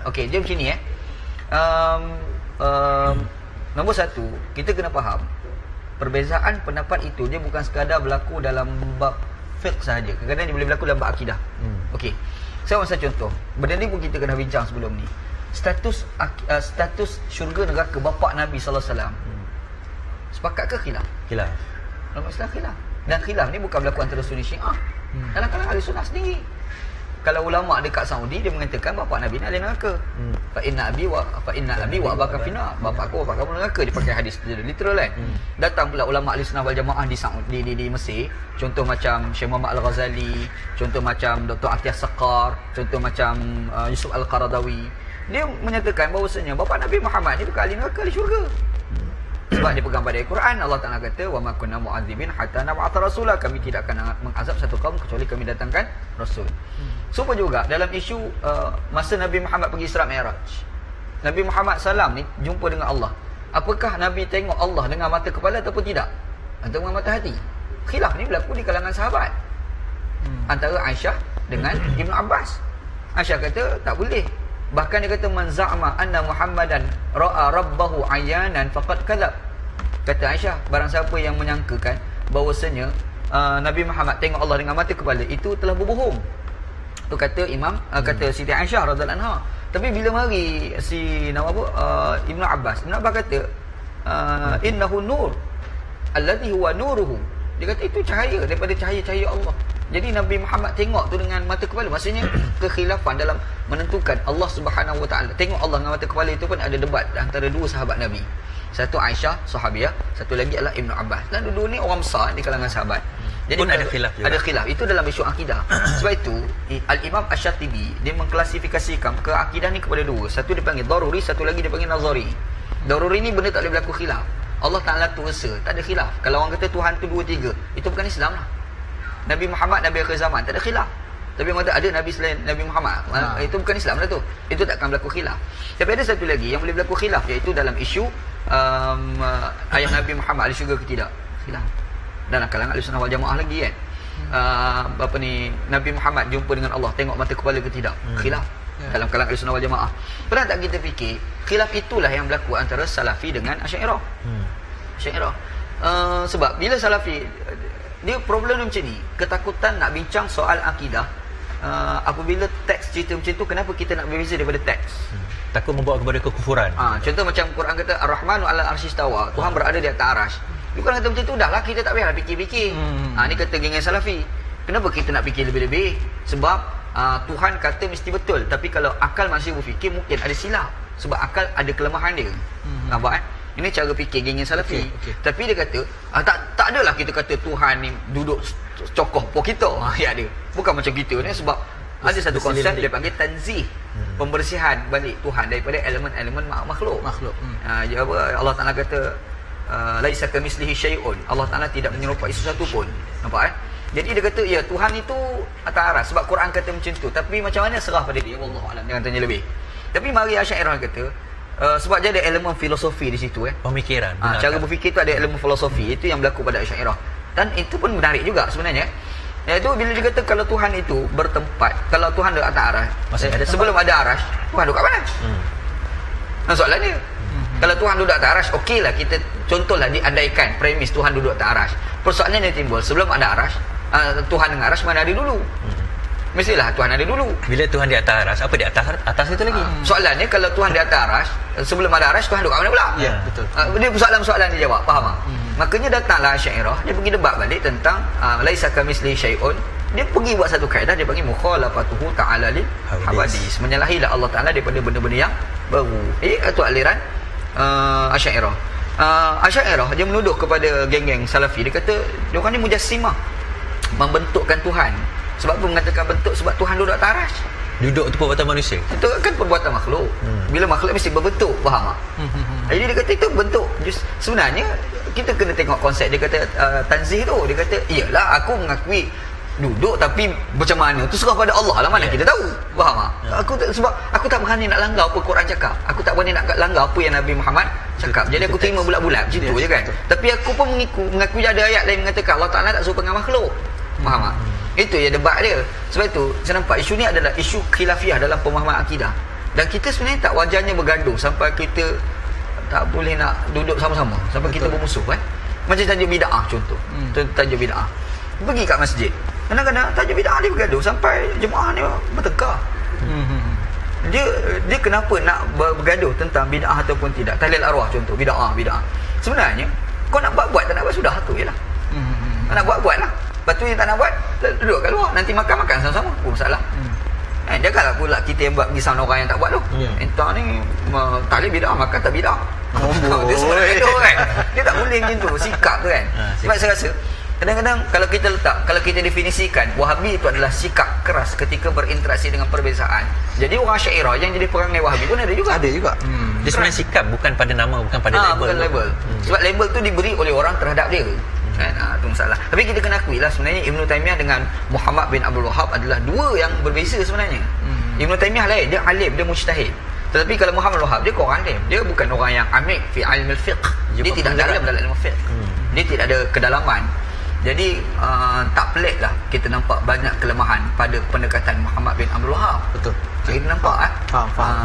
Okey, dia macam ni nombor satu, kita kena faham perbezaan pendapat itu dia bukan sekadar berlaku dalam bab fiqh sahaja. Kadang-kadang dia boleh berlaku dalam bab akidah. Okey. Saya ambil contoh. Benda ni pun kita kena bincang sebelum ni. Status syurga neraka bapa Nabi sallallahu alaihi wasallam. Sepakat ke khilaf? Khilaf. Dalam Islam khilaf. Dan khilaf ni bukan berlaku antara Sunni Syiah. Dalam kalangan ahli sunnah sendiri. Kalau ulama dekat Saudi dia mengatakan bapa Nabi ni ahli neraka. Fa inna abi wa abaka finnar. Bapa aku bapa kamu neraka. Dia pakai hadis literal kan. Datang pula ulama ahli sunnah wal jamaah di Saudi di Mesir, contoh macam Syekh Muhammad Al-Ghazali, contoh macam Dr. Atiyah Saqar, contoh macam Yusuf Al-Qaradawi. Dia menyatakan bahawasanya bapa Nabi Muhammad ni bukan ahli neraka, ahli syurga. Sebab dia pegang pada Al-Quran, Allah Ta'ala kata wa ma kunna mu'adzibin hatta nab'atha rasula, kami tidak akan mengazab satu kaum kecuali kami datangkan rasul. Supaya juga dalam isu masa Nabi Muhammad pergi Isra Mi'raj, Nabi Muhammad salam ni jumpa dengan Allah. Apakah Nabi tengok Allah dengan mata kepala ataupun tidak? Atau dengan mata hati? Khilaf ni berlaku di kalangan sahabat. Antara Aisyah dengan Ibn Abbas. Aisyah kata tak boleh. Bahkan dia kata man za'ama anna Muhammadan ra'a rabbahu ayanan faqad kadzab. Kata Aisyah, barang siapa yang menyangkakan bahawasanya Nabi Muhammad tengok Allah dengan mata kepala, itu telah berbohong. Tu kata kata Siti Aisyah radhiyallahu anha. Tapi bila mari Ibn Abbas kata innahu nur alladhi huwa nuruhu. Dia kata itu cahaya daripada cahaya-cahaya Allah. Jadi Nabi Muhammad tengok tu dengan mata kepala. Maksudnya kekhilafan dalam menentukan Allah Subhanahu Wa Taala. Tengok Allah dengan mata kepala itu pun ada debat antara dua sahabat Nabi. Satu Aisyah sahabiah, satu lagi adalah Ibn Abbas. Dan dua-dua ni orang besar di kalangan sahabat. Jadi pun ada khilaf juga. Ada khilaf. Itu dalam isu akidah. Sebab itu Al-Imam Asy-Syatibi dia mengklasifikasikan ke akidah ni kepada dua. Satu dia panggil daruri, satu lagi dia panggil nazari. Daruri ni benda tak boleh berlaku khilaf. Allah Ta'ala tu esa, tak ada khilaf. Kalau orang kata Tuhan tu dua tiga, itu bukan Islam lah. Nabi Muhammad Nabi akhir zaman, tak ada khilaf. Tapi orang kata ada Nabi selain Nabi Muhammad, itu bukan Islam lah tu. Itu takkan berlaku khilaf. Tapi ada satu lagi yang boleh berlaku khilaf, iaitu dalam isu ayah Nabi Muhammad ahli syurga ke tidak. Khilaf. Dan kalangan ahli sunnah wal jamaah lagi kan. Nabi Muhammad jumpa dengan Allah, tengok mata kepala ke tidak. Khilaf. Dalam kalangan ahli sunnah wal jamaah. Pernah tak kita fikir khilaf itulah yang berlaku antara Salafi dengan Asy'ariyah. Asy'ariyah. Sebab bila Salafi dia problem dia macam ni, ketakutan nak bincang soal akidah. Apabila teks cerita macam tu, kenapa kita nak berbeza daripada teks? Takut membawa kepada kekufuran. Contoh macam Quran kata Ar-Rahmanu 'alal arsy istawa, Tuhan berada di atas arasy. Dia kan kata macam tu, dahlah kita tak payahlah fikir-fikir. Ni kata geng Salafi. Kenapa kita nak fikir lebih-lebih? Sebab Tuhan kata mesti betul, tapi kalau akal manusia berfikir mungkin ada silap. Sebab akal ada kelemahan dia. Nampak kan? Ini cara fikir geng Salafi. Okay. Tapi dia kata tak adalah kita kata Tuhan ni duduk cokoh po kita. Ya dia. Bukan macam gitu ni, sebab ada satu konsep dia panggil tanzih. Pembersihan balik Tuhan daripada elemen-elemen makhluk. Allah Taala kata laisa kamitslihi syai'un. Allah Taala tidak menyerupai sesuatu pun. Nampak kan? Jadi dia kata ya Tuhan itu atas aras sebab Quran kata macam tu. Tapi macam mana serah pada dia, wallahu alam, jangan tanya lebih. Tapi mari Asy'ariyah kata sebab dia ada elemen filosofi di situ pemikiran. Cara berfikir tu ada elemen filosofi. Itu yang berlaku pada Asy'ariyah. Dan itu pun menarik juga sebenarnya. Iaitu bila dia kata kalau Tuhan itu bertempat, kalau Tuhan duduk atas aras, sebelum ada aras, Tuhan duduk kat mana? Soalannya kalau Tuhan duduk atas aras, okeylah kita contohlah diandaikan premis Tuhan duduk atas aras. Persoalannya yang timbul, sebelum ada aras, Tuhan dengan aras mana ada dulu? Mestilah Tuhan ada dulu. Bila Tuhan di atas aras, apa di atas itu lagi? Soalannya kalau Tuhan di atas aras, sebelum ada aras Tuhan duduk kat mana pula? Ya, betul. Dia soalan-soalan dia jawab, faham tak? Makanya datanglah Asy'ariyah, dia pergi debat balik tentang laisa kamitslihi syai'un. Dia pergi buat satu kaedah, dia panggil mukhalafatuhu ta'ala lil hawadis. Menyalahilah Allah Taala daripada benda-benda yang baru. Itu aliran Asy'ariyah. Asy'ariyah dia menuduh kepada geng-geng Salafi. Dia kata dia orang ni mujassimah, membentukkan Tuhan. Sebab apa mengatakan bentuk? Sebab Tuhan duduk atas aras. Duduk tu perbuatan manusia. Itu kan perbuatan makhluk. Bila makhluk mesti berbentuk, faham tak? Jadi dia kata itu bentuk. Sebenarnya kita kena tengok konsep. Dia kata tanzih tu, dia kata iyalah aku mengakui duduk, tapi macam mana tu serah pada Allah lah, mana kita tahu, faham tak? Sebab aku tak berani nak langgar apa Quran cakap. Aku tak berani nak langgar apa yang Nabi Muhammad cakap. Jadi aku terima bulat-bulat macam tu je kan. Tapi aku pun mengakui ada ayat lain mengatakan Allah Ta'ala tak suruh dengan makhluk, faham tak? Itu ya debat dia. Sebab itu saya nampak isu ni adalah isu khilafiyah dalam pemahaman akidah. Dan kita sebenarnya tak wajarnya bergaduh sampai kita tak boleh nak duduk sama-sama, sampai kita bermusuh kan. Macam tajuk bid'ah contoh. Tajuk bid'ah. Pergi kat masjid. Kadang-kadang tajuk bid'ah dia bergaduh sampai jemaah ni bertengkar. Dia kenapa nak bergaduh tentang bid'ah ataupun tidak? Tahlil arwah contoh, bid'ah. Sebenarnya kau nak buat tak nak buat sudah tu jelah. Nak buatlah. Lepas tu yang tak nak buat, duduk kat luar, nanti makan sama-sama. Masalah. Janganlah pula kita yang buat pergi orang yang tak buat tu. Entah ni tahlil bid'ah, makan tak bid'ah. Dia semua gaduh kan. Dia tak boleh macam tu sikap tu kan. Sebab saya rasa kadang-kadang kalau kita definisikan Wahabi itu adalah sikap keras ketika berinteraksi dengan perbezaan. Jadi orang Syairah yang jadi perangai Wahabi pun ada juga. Dia sebenarnya sikap, bukan pada nama, bukan pada label. Bukan label. Sebab label tu diberi oleh orang terhadap dia. Kan? Itu masalah. Tapi kita kena akui lah sebenarnya Ibn Taymiyah dengan Muhammad bin Abdul Wahhab adalah dua yang berbeza sebenarnya. Ibn Taymiyah lain, dia alim, dia mujtahid. Tetapi kalau Muhammad bin Wahhab, dia orang alim. Dia bukan orang yang amik fi ilmu fiqh. Dia tidak dalam ilmu fiqh. Dia tidak ada kedalaman. Jadi tak pelik lah kita nampak banyak kelemahan pada pendekatan Muhammad bin Abdul Wahhab. Betul. Kita nampak Faham.